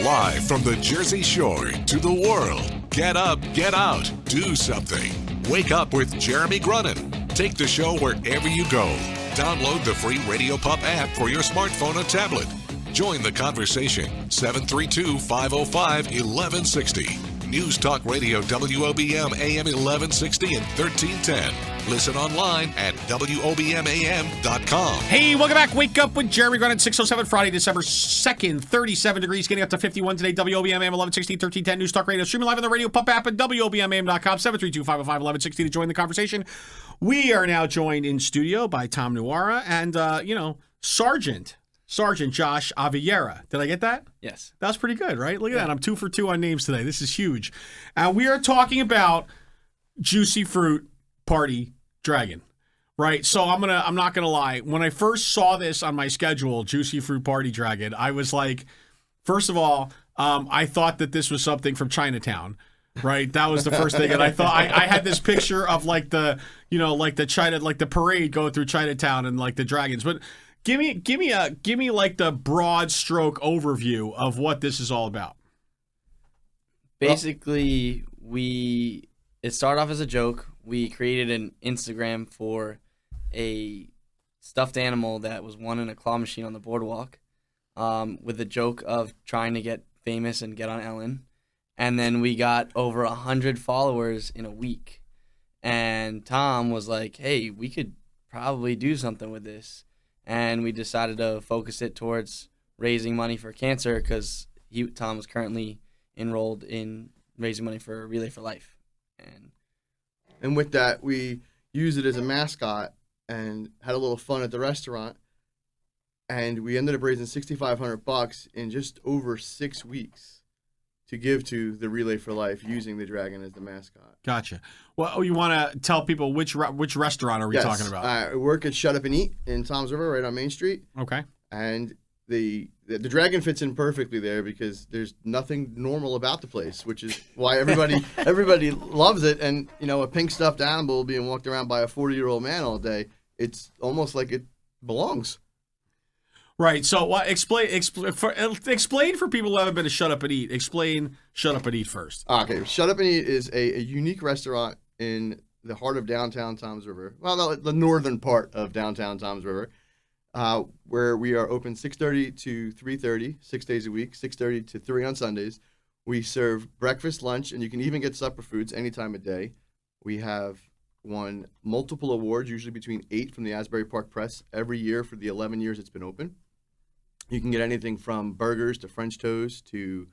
Live from the Jersey Shore to the world. Get up, get out, do something. Wake up with Jeremy Grunin. Take the show wherever you go. Download the free Radio Pup app for your smartphone or tablet. Join the conversation. 732-505-1160. News Talk Radio WOBM AM 1160 and 1310. Listen online at WOBMAM.com. Hey, welcome back. Wake up with Jeremy Grunin, 6:07, Friday, December 2nd, 37 degrees, getting up to 51 today. WOBM AM 1160, 1310. News Talk Radio. Streaming live on the Radio Pup app at WOBMAM.com. 732-505-1160 to join the conversation. We are now joined in studio by Tom Nuara and, Sergeant Josh Aviera. Did I get that? Yes. That was pretty good, right? Look at that. I'm 2 for 2 on names today. This is huge. And we are talking about Juicy Fruit Party Dragon, right? So I'm not gonna lie. When I first saw this on my schedule, Juicy Fruit Party Dragon, I was like, first of all, I thought that this was something from Chinatown, right? That was the first thing, and I thought I had this picture of like the parade going through Chinatown and like the dragons, but. Give me like the broad stroke overview of what this is all about. Basically, it started off as a joke. We created an Instagram for a stuffed animal that was won in a claw machine on the boardwalk, with the joke of trying to get famous and get on Ellen. And then we got over 100 followers in a week. And Tom was like, hey, we could probably do something with this. And we decided to focus it towards raising money for cancer because Tom was currently enrolled in raising money for Relay for Life. And with that, we used it as a mascot and had a little fun at the restaurant. And we ended up raising $6,500 in just over 6 weeks to give to the Relay for Life using the dragon as the mascot. Gotcha. Well, you want to tell people which restaurant are we talking about? I work at Shut Up and Eat in Toms River, right on Main Street. Okay. And the dragon fits in perfectly there because there's nothing normal about the place, which is why everybody loves it. And a pink stuffed animal being walked around by a 40-year-old man all day, it's almost like it belongs. Right. So explain for people who haven't been to Shut Up and Eat. Explain Shut Up and Eat first. Okay. Shut Up and Eat is a unique restaurant in the heart of downtown Toms River. Well, no, the northern part of downtown Toms River, where we are open 6:30 to 3:30, 6 days a week, 6:30 to 3 on Sundays. We serve breakfast, lunch, and you can even get supper foods any time of day. We have won multiple awards, usually between 8 from the Asbury Park Press every year for the 11 years it's been open. You can get anything from burgers to French toast to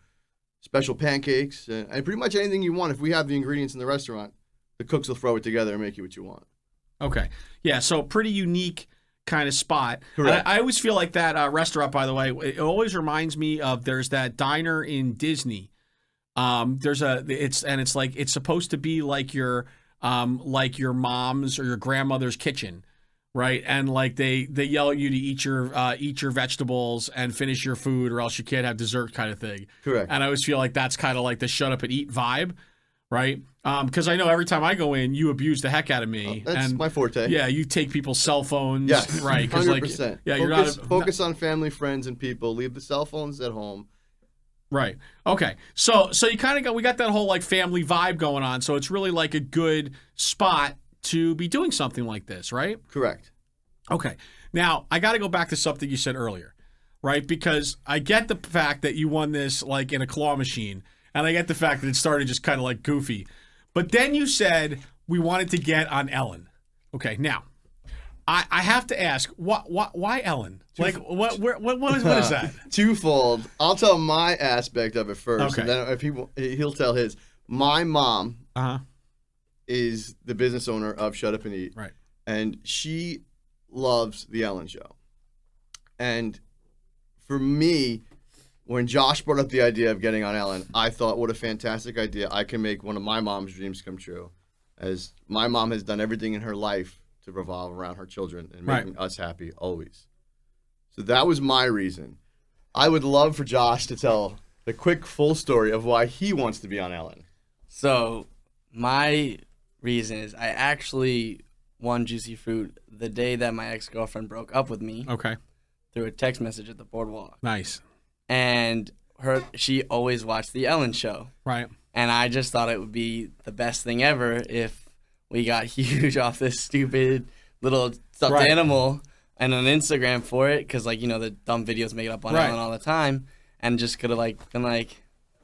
special pancakes and pretty much anything you want. If we have the ingredients in the restaurant, the cooks will throw it together and make you what you want. Okay. Yeah, so pretty unique kind of spot. Correct. I always feel like that restaurant, by the way, it always reminds me of there's that diner in Disney. It's supposed to be like your mom's or your grandmother's kitchen. Right, and like they yell at you to eat your vegetables and finish your food, or else you can't have dessert, kind of thing. Correct. And I always feel like that's kind of like the Shut Up and Eat vibe, right? Because I know every time I go in, you abuse the heck out of me. That's my forte. Yeah, you take people's cell phones. Yes, right. 100%. You're focus on family, friends, and people. Leave the cell phones at home. Right. Okay. So you kind of we got that whole like family vibe going on. So it's really like a good spot to be doing something like this, right? Correct. Okay. Now, I got to go back to something you said earlier, right? Because I get the fact that you won this like in a claw machine, and I get the fact that it started just kind of like goofy. But then you said we wanted to get on Ellen. Okay. Now, I have to ask, why Ellen? Like, what is that? Twofold. I'll tell my aspect of it first, Okay. and then if he'll tell his. My mom is the business owner of Shut Up and Eat. Right. And she loves the Ellen Show. And for me, when Josh brought up the idea of getting on Ellen, I thought, what a fantastic idea. I can make one of my mom's dreams come true, as my mom has done everything in her life to revolve around her children and making us happy always. So that was my reason. I would love for Josh to tell the quick, full story of why he wants to be on Ellen. So my reason is I actually won Juicy Fruit the day that my ex-girlfriend broke up with me. Okay. Through a text message at the boardwalk. Nice. And she always watched the Ellen show. Right. And I just thought it would be the best thing ever if we got huge off this stupid little stuffed animal and an Instagram for it, because like, you know, the dumb videos make it up on Ellen all the time, and just could have like been like,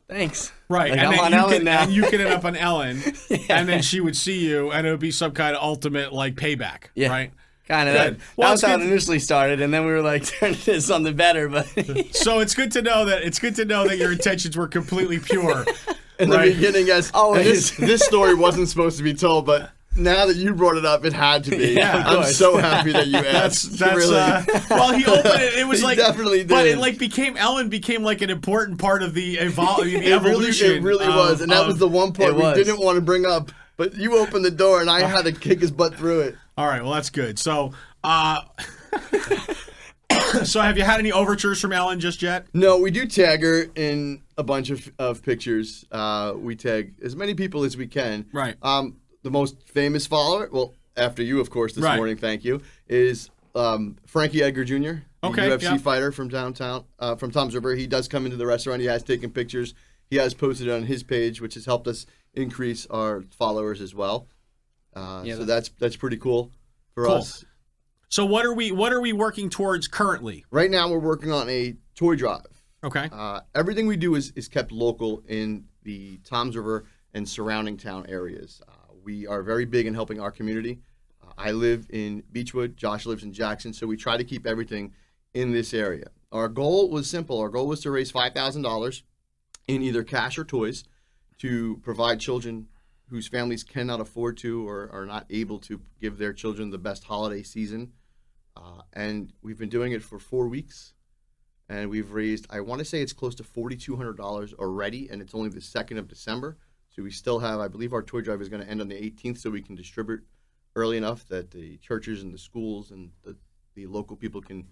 thanks. Right. Like, and I'm then on you Ellen could, now. and you could end up on Ellen, and then she would see you, and it would be some kind of ultimate like payback. Yeah. Right. Kind of. Good. That Well, was it's how good it initially started, and then we were like, turn it into something better. But So it's good to know that your intentions were completely pure. In the beginning, yes. Always. This story wasn't supposed to be told, but now that you brought it up, it had to be. Yeah, of I'm course. so happy that you asked. That's really. well, he opened it. It was He like definitely but did. it like Ellen became like an important part of the It evolution. really was, and that was the one part It we was. didn't want to bring up. But you opened the door, and I had to kick his butt through it. All right, well that's good. So, so have you had any overtures from Ellen just yet? No, we do tag her in a bunch of pictures. We tag as many people as we can. Right. The most famous follower, well, after you, of course, this morning, thank you, is Frankie Edgar Jr., the UFC fighter from downtown, from Tom's River. He does come into the restaurant. He has taken pictures. He has posted it on his page, which has helped us increase our followers as well. So that's pretty cool for us. So what are we working towards currently? Right now, we're working on a toy drive. Okay. Everything we do is kept local in the Toms River and surrounding town areas. We are very big in helping our community. I live in Beechwood. Josh lives in Jackson, so we try to keep everything in this area. Our goal was simple. Our goal was to raise $5,000 in either cash or toys to provide children whose families cannot afford to or are not able to give their children the best holiday season. And we've been doing it for 4 weeks. And we've raised, I want to say it's close to $4,200 already, and it's only the 2nd of December. So we still have, I believe our toy drive is going to end on the 18th, so we can distribute early enough that the churches and the schools and the local people can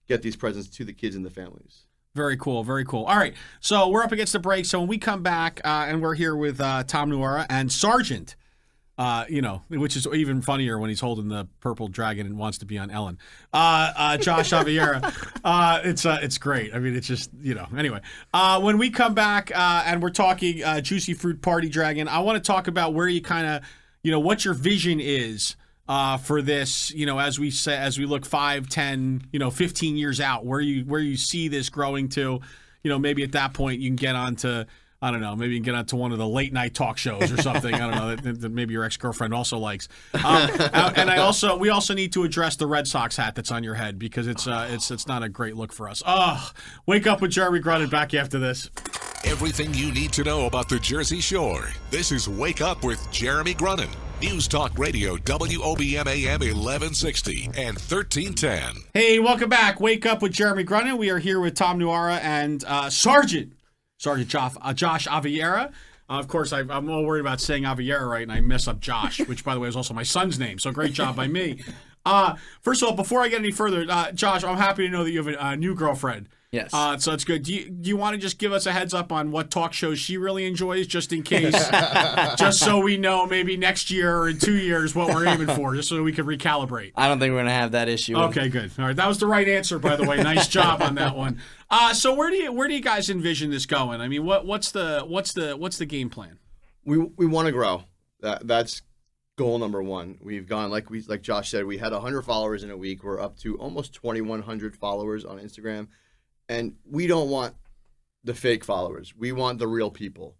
get these presents to the kids and the families. Very cool, very cool. All right, so we're up against the break. So when we come back, and we're here with Tom Nuara and Sergeant, which is even funnier when he's holding the purple dragon and wants to be on Ellen. Josh Aviera, it's great. I mean, it's just Anyway, when we come back and we're talking Juicy Fruit Party Dragon, I want to talk about where you kind of, what your vision is. For this, as we look 5, 10, 15 years out, where you see this growing to, maybe at that point you can get onto, I don't know, maybe you can get onto one of the late night talk shows or something. I don't know that maybe your ex-girlfriend also likes. And we also need to address the Red Sox hat that's on your head because it's not a great look for us. Wake up with Jeremy Grunin back after this. Everything you need to know about the Jersey Shore. This is Wake Up with Jeremy Grunin. News Talk Radio, WOBM AM 1160 and 1310. Hey, welcome back. Wake Up with Jeremy Grunin. We are here with Tom Nuara and Sergeant Josh Aviera. Of course, I'm all worried about saying Aviera right, and I mess up Josh, which, by the way, is also my son's name. So great job by me. First of all, before I get any further, Josh, I'm happy to know that you have a new girlfriend. Yes. So it's good. Do you want to just give us a heads up on what talk shows she really enjoys, just in case, just so we know maybe next year or in 2 years what we're aiming for, just so we can recalibrate. I don't think we're gonna have that issue. Okay, good. All right, that was the right answer, by the way. Nice job on that one. So where do you guys envision this going? I mean, what's the game plan? We want to grow. That's goal number one. We've gone like Josh said. We had 100 followers in a week. We're up to almost 2,100 followers on Instagram. And we don't want the fake followers. We want the real people.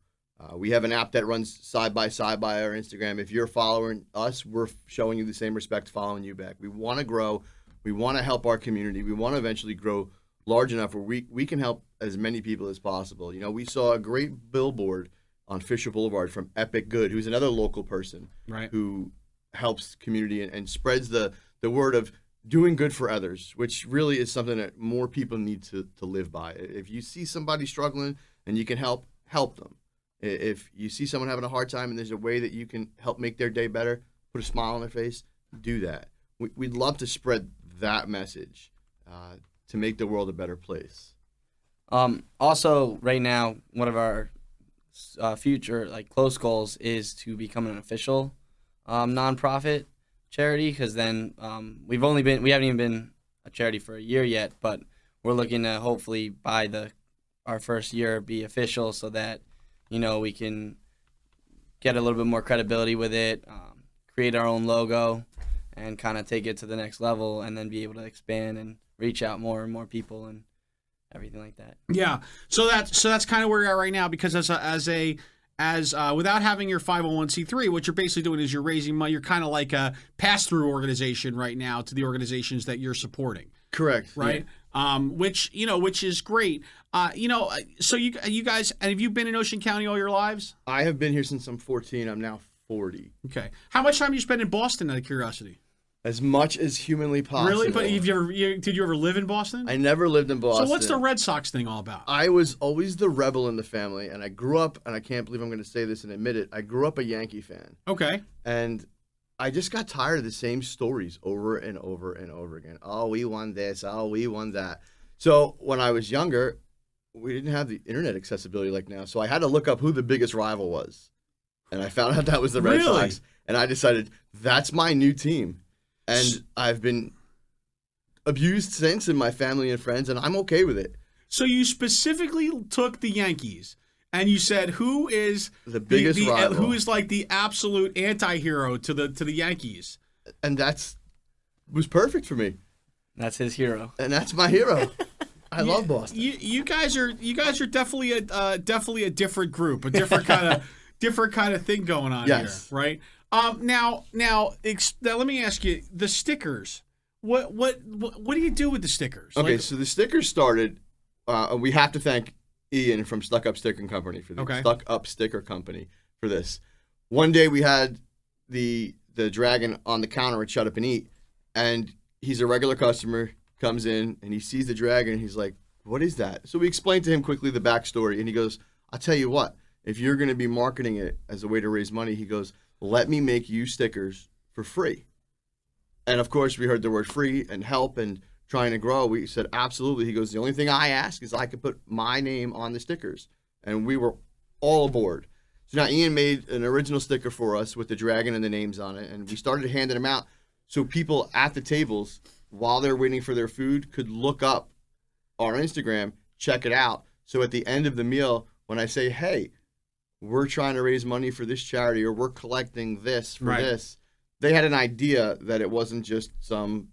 We have an app that runs side by side by our Instagram. If you're following us, we're showing you the same respect, following you back. We want to grow. We want to help our community. We want to eventually grow large enough where we can help as many people as possible. We saw a great billboard on Fisher Boulevard from Epic Good, who's another local person who helps community and spreads the word of doing good for others, which really is something that more people need to live by. If you see somebody struggling and you can help them. If you see someone having a hard time and there's a way that you can help make their day better, put a smile on their face, do that. We'd love to spread that message to make the world a better place. Also, right now, one of our future close goals is to become an official nonprofit charity, because then we haven't even been a charity for a year yet, but we're looking to hopefully buy our first year be official so that, we can get a little bit more credibility with it, create our own logo, and kind of take it to the next level, and then be able to expand and reach out more and more people and everything like that. Yeah. So that's kind of where you're at right now, because as without having your 501c3, what you're basically doing is you're raising money. You're kind of like a pass-through organization right now to the organizations that you're supporting. Correct. Right. Yeah. Which is great. So you guys, and have you been in Ocean County all your lives? I have been here since I'm 14. I'm now 40. Okay. How much time do you spend in Boston, out of curiosity? As much as humanly possible. Really? But did you ever live in Boston? I never lived in Boston. So what's the Red Sox thing all about? I was always the rebel in the family, and I grew up, and I can't believe I'm going to say this and admit it, I grew up a Yankee fan. Okay. And I just got tired of the same stories over and over and over again. Oh, we won this. Oh, we won that. So when I was younger, we didn't have the internet accessibility like now, so I had to look up who the biggest rival was. And I found out that was the Red Sox. And I decided, that's my new team. And I've been abused since in my family and friends, and I'm okay with it. So you specifically took the Yankees, and you said, who is the biggest rival? Who is like the absolute anti-hero to the Yankees? And was perfect for me. That's his hero. And that's my hero. I love Boston. You guys are definitely a different group, a different kind of thing going on here, right? Now, let me ask you, the stickers. What do you do with the stickers? Okay, so the stickers started. We have to thank Ian from Stuck Up Sticker Company for this. Stuck Up Sticker Company for this. One day we had the dragon on the counter at Shut Up and Eat, and he's a regular customer. Comes in and he sees the dragon. And he's like, "What is that?" So we explained to him quickly the backstory, and he goes, "I'll tell you what. If you're going to be marketing it as a way to raise money," he goes, "let me make you stickers for free." And of course, we heard the word free and help and trying to grow. We said, absolutely. He goes, "The only thing I ask is I could put my name on the stickers." And we were all aboard. So now Ian made an original sticker for us with the dragon and the names on it. And we started handing them out so people at the tables, while they're waiting for their food, could look up our Instagram, check it out. So at the end of the meal, when I say, "Hey, we're trying to raise money for this charity," or "we're collecting this for this," they had an idea that it wasn't just some,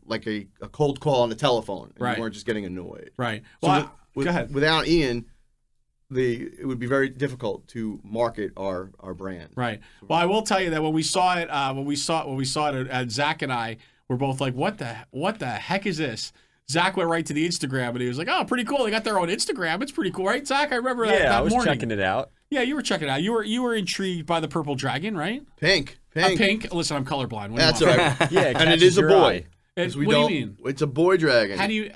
like a cold call on the telephone. And you weren't just getting annoyed. Right. So go ahead. Without Ian, it would be very difficult to market our brand. Right. Well, I will tell you that when we saw it, at Zach and I were both like, what the heck is this? Zach went right to the Instagram and he was like, "Oh, pretty cool. They got their own Instagram. It's pretty cool, right, Zach?" I remember that. Yeah, I was morning. checking it out. Yeah, you were checking it out. You were intrigued by the purple dragon, right? Pink. Pink. Listen, I'm colorblind. What That's do you all want? right. Yeah, and it is a boy. What do you mean? It's a boy dragon. How do you?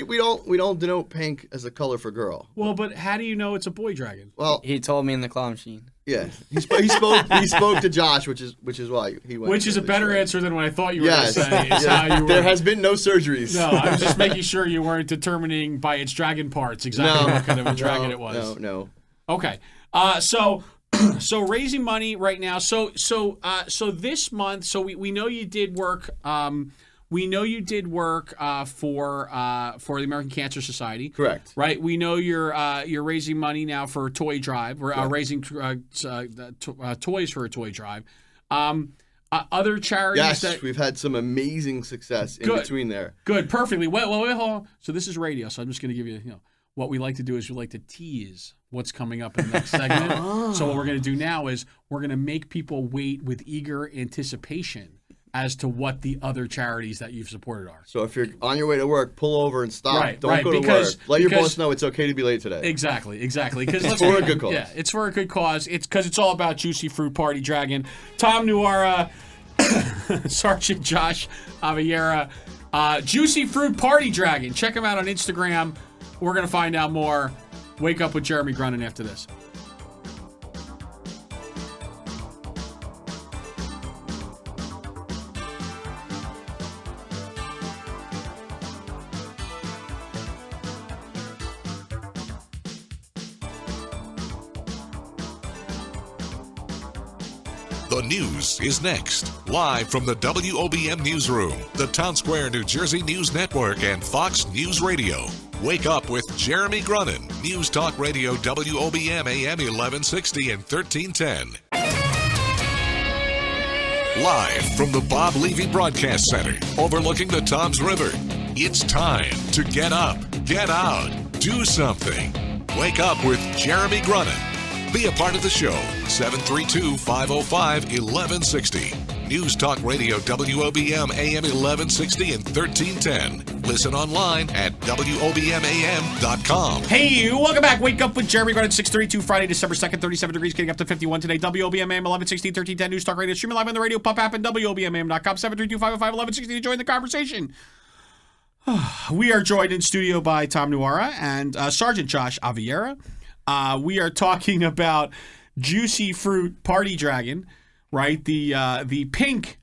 We don't denote pink as a color for girl. Well, but how do you know it's a boy dragon? Well, He told me in the claw machine. yeah, he spoke to Josh, which is why he went. Which is a better answer than what I thought you were Yes. going to say. Is how you were. There has been no surgeries. No, I was just making sure you weren't determining by its dragon parts exactly what kind of a dragon it was. No. Okay. So raising money right now. So this month. So we know you did work. We know you did work for the American Cancer Society. Correct. Right. We know you're raising money now for a toy drive. We're raising toys for a toy drive. Other charities. Yes, we've had some amazing success in between there. Good. Perfectly. Wait, hold on. So this is radio. So I'm just going to give you, what we like to do is we like to tease what's coming up in the next segment. So what we're going to do now is we're going to make people wait with eager anticipation as to what the other charities that you've supported are. So if you're on your way to work, pull over and stop. Right, Don't go to work. Let your boss know it's okay to be late today. Exactly. It's for a good cause. Yeah, it's for a good cause. It's because it's all about Juicy Fruit Party Dragon. Tom Nuara, Sergeant Josh Aviera, Juicy Fruit Party Dragon. Check him out on Instagram. We're going to find out more. Wake Up with Jeremy Grunin after this. The news is next. Live from the WOBM Newsroom, the Town Square, New Jersey News Network, and Fox News Radio. Wake up with Jeremy Grunin. News Talk Radio WOBM AM 1160 and 1310. Live from the Bob Levy Broadcast Center, overlooking the Toms River. It's time to get up, get out, do something. Wake up with Jeremy Grunin. Be a part of the show. 732-505-1160. News Talk Radio WOBM AM 1160 and 1310. Listen online at WOBMAM.com. Hey, welcome back. Wake up with Jeremy Grunin, 632, Friday, December 2nd, 37 degrees, getting up to 51 today. WOBM AM 1160, 1310, News Talk Radio. Streaming live on the radio, pop app, and WOBMAM.com. 732-505-1160 to join the conversation. We are joined in studio by Tom Nuara and Sergeant Josh Aviera. We are talking about Juicy Fruit Party Dragon, right? The pink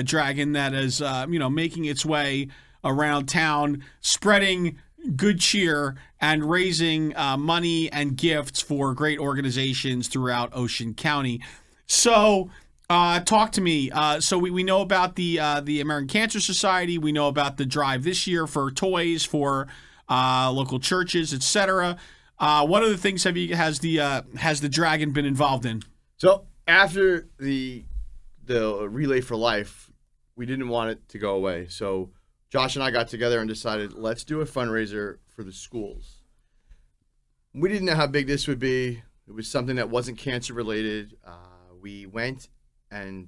dragon that is making its way around town, spreading good cheer and raising money and gifts for great organizations throughout Ocean County. So talk to me. So we know about the American Cancer Society. We know about the drive this year for toys for local churches, etc. What other things has the dragon been involved in? So after the Relay for Life, we didn't want it to go away. So Josh and I got together and decided, let's do a fundraiser for the schools. We didn't know how big this would be. It was something that wasn't cancer related. We went and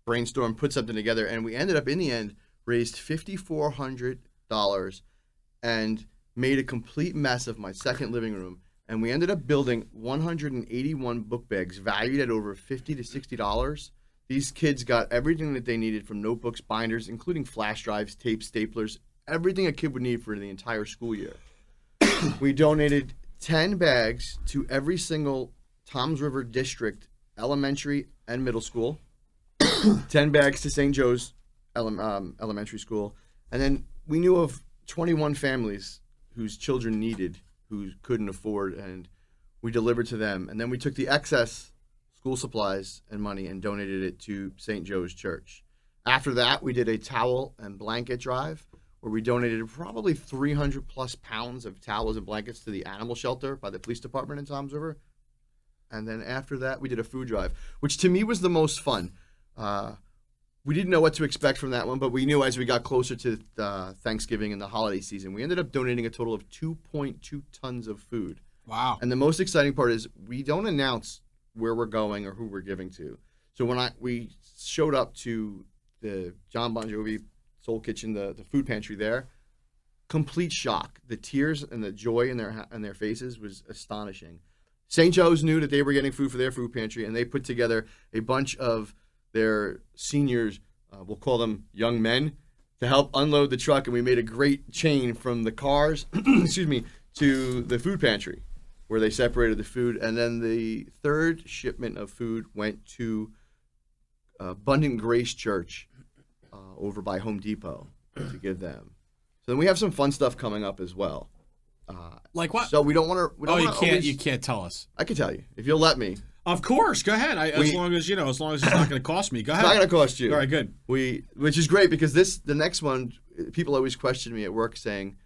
brainstormed, put something together, and we ended up in the end raised $5,400 and made a complete mess of my second living room. And we ended up building 181 book bags valued at over $50 to $60. These kids got everything that they needed, from notebooks, binders, including flash drives, tapes, staplers, everything a kid would need for the entire school year. We donated 10 bags to every single Toms River District elementary and middle school, 10 bags to St. Joe's elementary school, and then we knew of 21 families whose children needed, who couldn't afford, and we delivered to them. And then we took the excess school supplies and money and donated it to St. Joe's Church. After that, we did a towel and blanket drive where we donated probably 300 plus pounds of towels and blankets to the animal shelter by the police department in Toms River. And then after that, we did a food drive, which to me was the most fun. We didn't know what to expect from that one, but we knew as we got closer to Thanksgiving and the holiday season, we ended up donating a total of 2.2 tons of food. Wow. And the most exciting part is we don't announce where we're going or who we're giving to. So when we showed up to the John Bon Jovi Soul Kitchen, the food pantry there, complete shock. The tears and the joy in their faces was astonishing. St. Joe's knew that they were getting food for their food pantry, and they put together a bunch of their seniors, we'll call them young men, to help unload the truck, and we made a great chain from the cars to the food pantry where they separated the food. And then the third shipment of food went to Abundant Grace Church over by Home Depot to give them. So then we have some fun stuff coming up as well. Like what? So we don't want to. You can't tell us. I can tell you if you'll let me. Of course, go ahead. As long as it's not going to cost me. Go ahead. It's not going to cost you. All right, good. Which is great, because the next one, people always question me at work saying,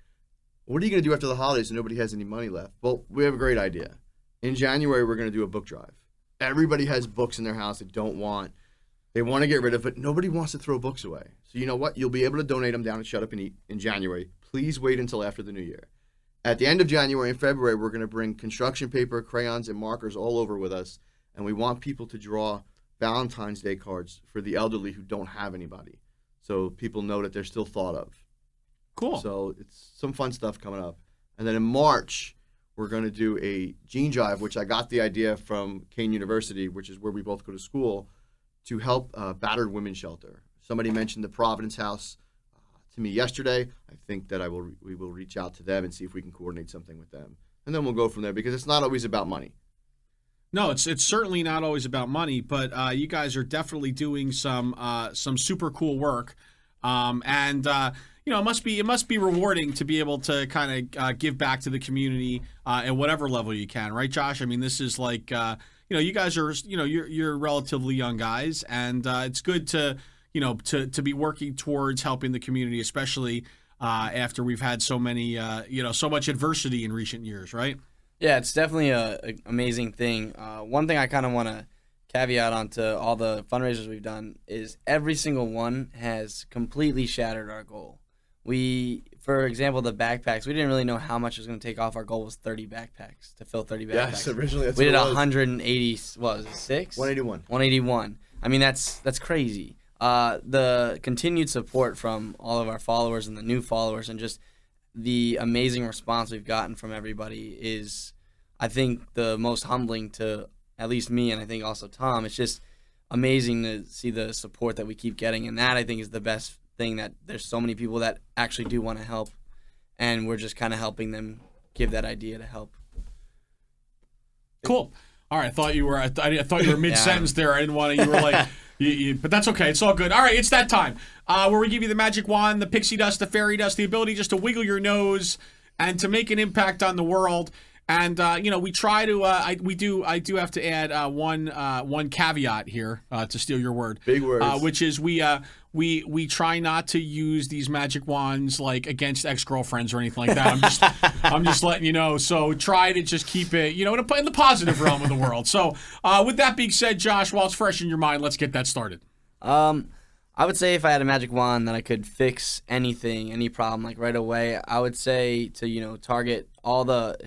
"What are you going to do after the holidays and nobody has any money left?" Well, we have a great idea. In January, we're going to do a book drive. Everybody has books in their house they want to get rid of, but nobody wants to throw books away. So you know what? You'll be able to donate them down at Shut Up and Eat in January. Please wait until after the new year. At the end of January and February, we're going to bring construction paper, crayons, and markers all over with us, and we want people to draw Valentine's Day cards for the elderly who don't have anybody, so people know that they're still thought of. Cool. So it's some fun stuff coming up. And then in March, we're going to do a gene drive, which I got the idea from Kane University, which is where we both go to school, to help battered women's shelter. Somebody mentioned the Providence House to me yesterday. I think that we will reach out to them and see if we can coordinate something with them. And then we'll go from there, because it's not always about money. No, it's certainly not always about money, but you guys are definitely doing some super cool work. It must be rewarding to be able to kind of give back to the community at whatever level you can, right, Josh? I mean, this is like you guys are you're relatively young guys, and it's good to be working towards helping the community, especially after we've had so many, so much adversity in recent years, right? Yeah, it's definitely a amazing thing. One thing I kind of want to caveat onto all the fundraisers we've done is every single one has completely shattered our goal. For example, the backpacks, we didn't really know how much it was going to take off. Our goal was 30 backpacks, to fill 30 backpacks. Yes, originally that's we did what it was. 180, what was it, 6? 181. 181. I mean, that's crazy. The continued support from all of our followers and the new followers and just the amazing response we've gotten from everybody is, I think, the most humbling to at least me, and I think also Tom. It's just amazing to see the support that we keep getting, and that I think is the best thing, that there's so many people that actually do want to help, and we're just kind of helping them give that idea to help. Cool. All right, I thought you were mid sentence there. I didn't want to. You were like, but that's okay. It's all good. All right, it's that time where we give you the magic wand, the pixie dust, the fairy dust, the ability just to wiggle your nose and to make an impact on the world. And we try to. I do have to add one caveat here to steal your word. Big words. Which is we try not to use these magic wands like against ex-girlfriends or anything like that. I'm just letting you know. So try to just keep it, in the positive realm of the world. So with that being said, Josh, while it's fresh in your mind, let's get that started. I would say if I had a magic wand that I could fix anything, any problem, like right away, I would say to target all the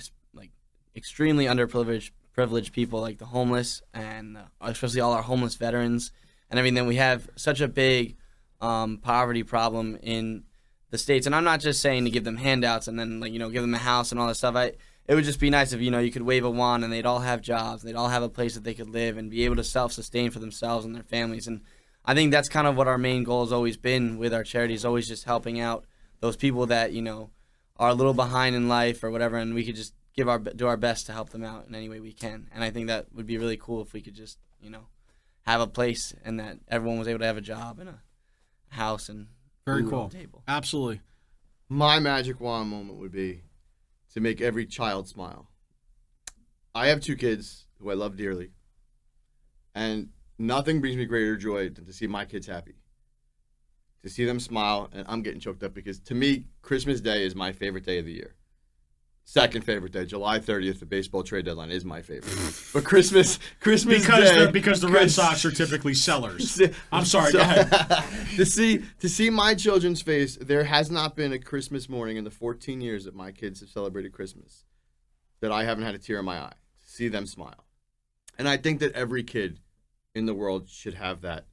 extremely underprivileged people, like the homeless, and especially all our homeless veterans and everything. We have such a big poverty problem in the States, and I'm not just saying to give them handouts and then give them a house and all that stuff. It would just be nice if you could wave a wand and they'd all have jobs, they'd all have a place that they could live and be able to self-sustain for themselves and their families. And I think that's kind of what our main goal has always been with our charity, is always just helping out those people that are a little behind in life or whatever, and we could just do our best to help them out in any way we can. And I think that would be really cool if we could just, have a place and that everyone was able to have a job and a house and very food cool on the table. Absolutely. My magic wand moment would be to make every child smile. I have 2 kids who I love dearly, and nothing brings me greater joy than to see my kids happy, to see them smile. And I'm getting choked up because to me, Christmas Day is my favorite day of the year. Second favorite day, July 30th, the baseball trade deadline, is my favorite. But Christmas Day, because the Red Sox are typically sellers. I'm sorry. Go ahead. to see my children's face, there has not been a Christmas morning in the 14 years that my kids have celebrated Christmas that I haven't had a tear in my eye. To see them smile, and I think that every kid in the world should have that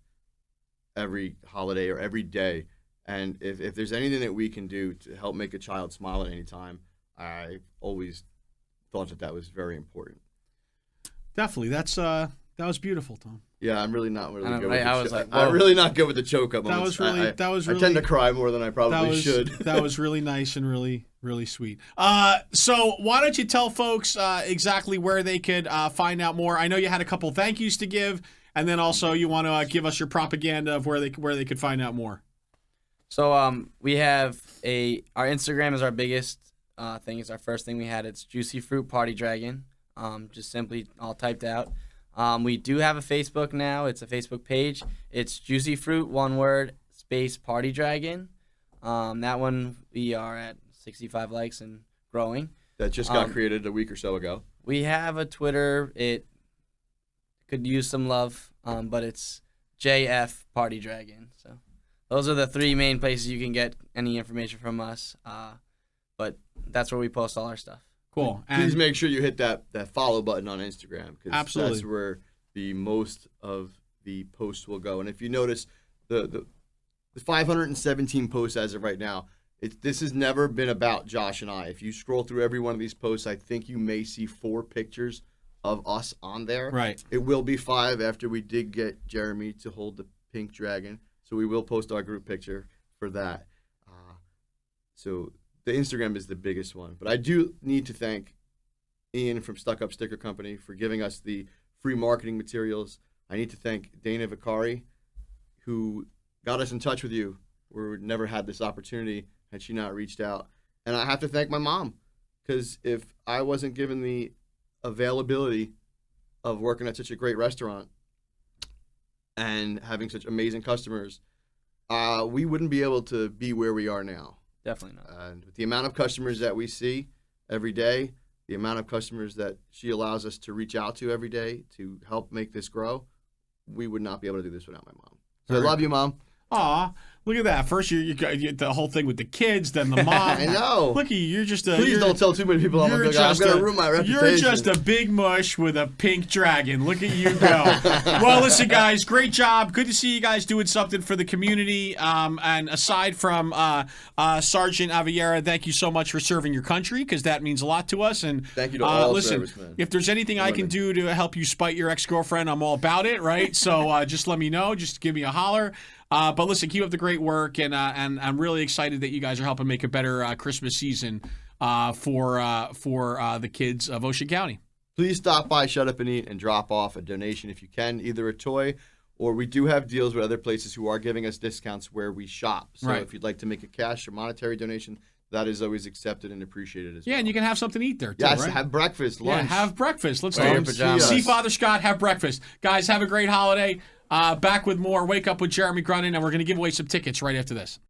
every holiday or every day. And if there's anything that we can do to help make a child smile at any time, I always thought that was very important. Definitely, that was beautiful, Tom. Yeah, I'm really not really good. I'm really not good with the choke up. That was really. I tend to cry more than I probably should. That was really nice and really, really sweet. So why don't you tell folks exactly where they could find out more? I know you had a couple thank yous to give, and then also you want to give us your propaganda of where they could find out more. So we have our Instagram is our biggest thing. It's our first thing we had. It's Juicy Fruit Party Dragon. Just simply all typed out. We do have a Facebook now. It's a Facebook page. It's Juicy Fruit, one word, space Party Dragon. That one we are at 65 likes and growing. That just got created a week or so ago. We have a Twitter. It could use some love, but it's JF Party Dragon. So those are the 3 main places you can get any information from us. But that's where we post all our stuff. Cool. Please make sure you hit that follow button on Instagram, because that's where the most of the posts will go. And if you notice, the 517 posts as of right now, this has never been about Josh and I. If you scroll through every one of these posts, I think you may see 4 pictures of us on there. Right. It will be 5 after we did get Jeremy to hold the pink dragon. So we will post our group picture for that. So the Instagram is the biggest one. But I do need to thank Ian from Stuck Up Sticker Company for giving us the free marketing materials. I need to thank Dana Vicari, who got us in touch with you. We never had this opportunity had she not reached out. And I have to thank my mom, because if I wasn't given the availability of working at such a great restaurant and having such amazing customers, we wouldn't be able to be where we are now. Definitely not. And with the amount of customers that we see every day, the amount of customers that she allows us to reach out to every day to help make this grow, we would not be able to do this without my mom. So I love you, Mom. Aw, look at that. First, you got the whole thing with the kids, then the mom. I know. Look at you. You're just a. Please don't tell too many people I'm going to ruin my reputation. You're just a big mush with a pink dragon. Look at you go. Well, listen, guys, great job. Good to see you guys doing something for the community. And aside from Sergeant Aviera, thank you so much for serving your country, because that means a lot to us. And thank you to all listen, servicemen. if there's anything I can do to help you spite your ex-girlfriend, I'm all about it, right? So just let me know. Just give me a holler. But listen, keep up the great work, and I'm really excited that you guys are helping make a better Christmas season for the kids of Ocean County. Please stop by Shut Up and Eat and drop off a donation if you can, either a toy, or we do have deals with other places who are giving us discounts where we shop. So if you'd like to make a cash or monetary donation, that is always accepted and appreciated as well. Yeah, and you can have something to eat there, too, yes, right? have breakfast, lunch. Yeah, have breakfast. Let's Wear do your it. pajamas. See Father Scott, have breakfast. Guys, have a great holiday. Back with more Wake Up with Jeremy Grunin, and we're going to give away some tickets right after this.